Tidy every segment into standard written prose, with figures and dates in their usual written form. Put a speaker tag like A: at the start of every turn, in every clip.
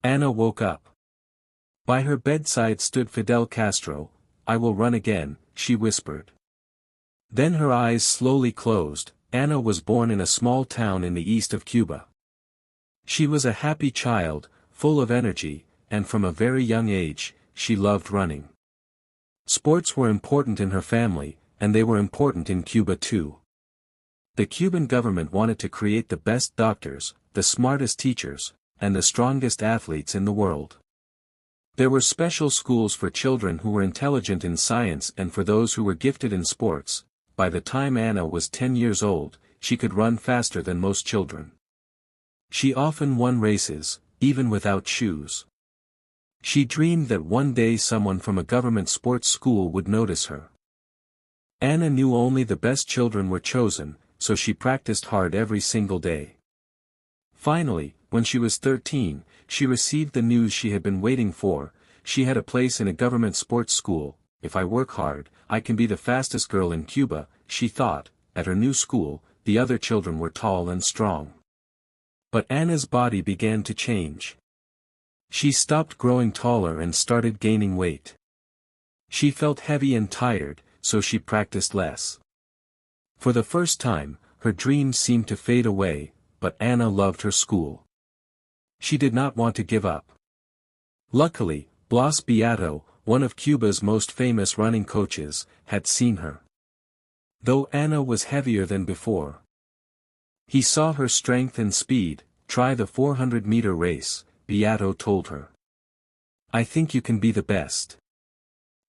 A: Anna woke up. By her bedside stood Fidel Castro. "I will run again," she whispered. Then her eyes slowly closed. Anna was born in a small town in the east of Cuba. She was a happy child, full of energy, and from a very young age, she loved running. Sports were important in her family, and they were important in Cuba too. The Cuban government wanted to create the best doctors, the smartest teachers, and the strongest athletes in the world. There were special schools for children who were intelligent in science and for those who were gifted in sports. By the time Anna was 10 years old, she could run faster than most children. She often won races, even without shoes. She dreamed that one day someone from a government sports school would notice her. Anna knew only the best children were chosen, so she practiced hard every single day. Finally, when she was 13, she received the news she had been waiting for. She had a place in a government sports school. "If I work hard, I can be the fastest girl in Cuba," she thought. At her new school, the other children were tall and strong. But Anna's body began to change. She stopped growing taller and started gaining weight. She felt heavy and tired, so she practiced less. For the first time, her dreams seemed to fade away, but Anna loved her school. She did not want to give up. Luckily, Blas Beato, one of Cuba's most famous running coaches, had seen her. Though Anna was heavier than before, he saw her strength and speed. "Try the 400-meter race," Beato told her. "I think you can be the best."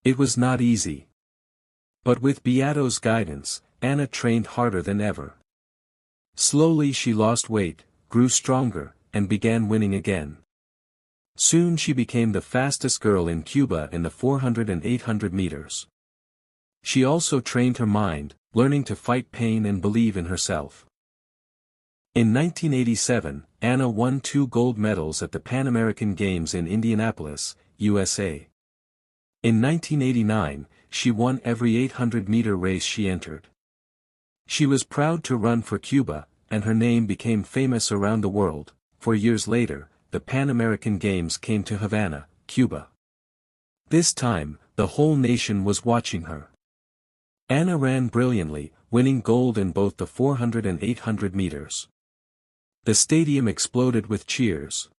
A: It was not easy. But with Beato's guidance, Anna trained harder than ever. Slowly she lost weight, grew stronger, and began winning again. Soon she became the fastest girl in Cuba in the 400 and 800 meters. She also trained her mind, learning to fight pain and believe in herself. In 1987, Anna won 2 gold medals at the Pan American Games in Indianapolis, USA. In 1989, she won every 800-meter race she entered. She was proud to run for Cuba, and her name became famous around the world. 4 years later, the Pan American Games came to Havana, Cuba. This time, the whole nation was watching her. Anna ran brilliantly, winning gold in both the 400 and 800 meters. The stadium exploded with cheers.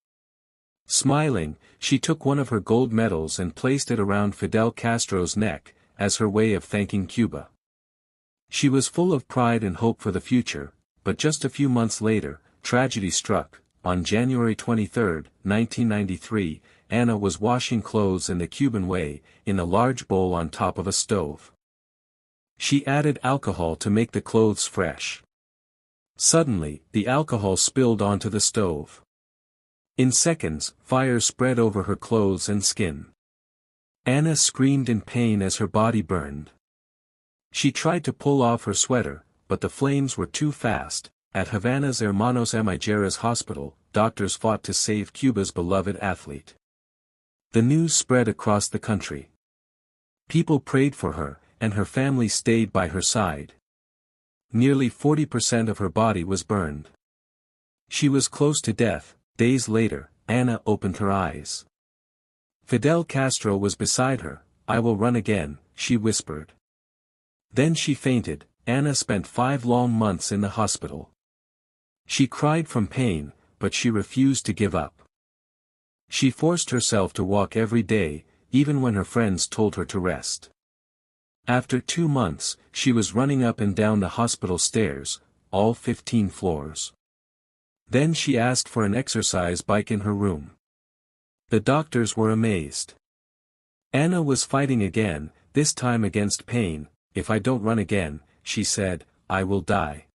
A: Smiling, she took one of her gold medals and placed it around Fidel Castro's neck, as her way of thanking Cuba. She was full of pride and hope for the future, but just a few months later, tragedy struck. On January 23, 1993, Anna was washing clothes in the Cuban way, in a large bowl on top of a stove. She added alcohol to make the clothes fresh. Suddenly, the alcohol spilled onto the stove. In seconds, fire spread over her clothes and skin. Anna screamed in pain as her body burned. She tried to pull off her sweater, but the flames were too fast. At Havana's Hermanos Emijeras hospital, doctors fought to save Cuba's beloved athlete. The news spread across the country. People prayed for her, and her family stayed by her side. Nearly 40% of her body was burned. She was close to death. Days later, Anna opened her eyes. Fidel Castro was beside her. "I will run again," she whispered. Then she fainted. Anna spent 5 long months in the hospital. She cried from pain, but she refused to give up. She forced herself to walk every day, even when her friends told her to rest. After 2 months, she was running up and down the hospital stairs, all 15 floors. Then she asked for an exercise bike in her room. The doctors were amazed. Anna was fighting again, this time against pain. "If I don't run again," she said, "I will die."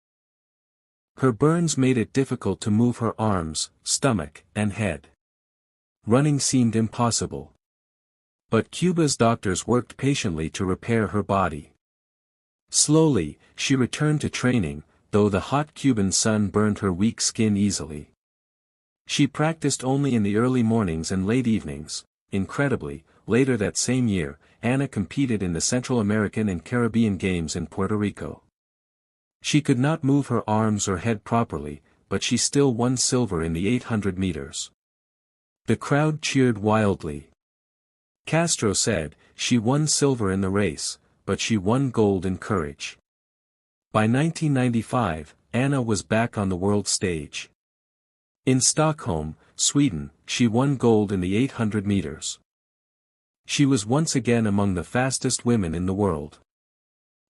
A: Her burns made it difficult to move her arms, stomach, and head. Running seemed impossible. But Cuba's doctors worked patiently to repair her body. Slowly, she returned to training, though the hot Cuban sun burned her weak skin easily. She practiced only in the early mornings and late evenings. Incredibly, later that same year, Anna competed in the Central American and Caribbean Games in Puerto Rico. She could not move her arms or head properly, but she still won silver in the 800 meters. The crowd cheered wildly. Castro said, "She won silver in the race, but she won gold in courage." By 1995, Anna was back on the world stage. In Stockholm, Sweden, she won gold in the 800 meters. She was once again among the fastest women in the world.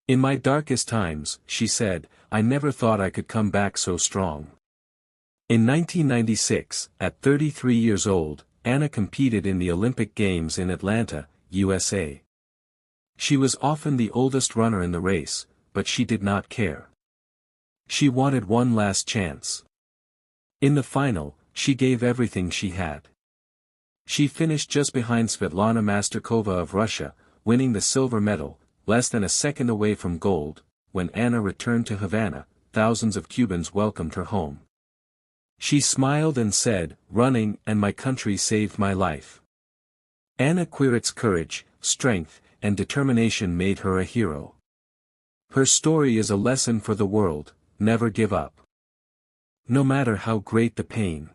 A: "In my darkest times," she said, "I never thought I could come back so strong." In 1996, at 33 years old, Anna competed in the Olympic Games in Atlanta, USA. She was often the oldest runner in the race, but she did not care. She wanted one last chance. In the final, she gave everything she had. She finished just behind Svetlana Masterkova of Russia, winning the silver medal, less than a second away from gold. When Anna returned to Havana, thousands of Cubans welcomed her home. She smiled and said, "Running and my country saved my life." Anna Quirit's courage, strength, and determination made her a hero. Her story is a lesson for the world: never give up. No matter how great the pain.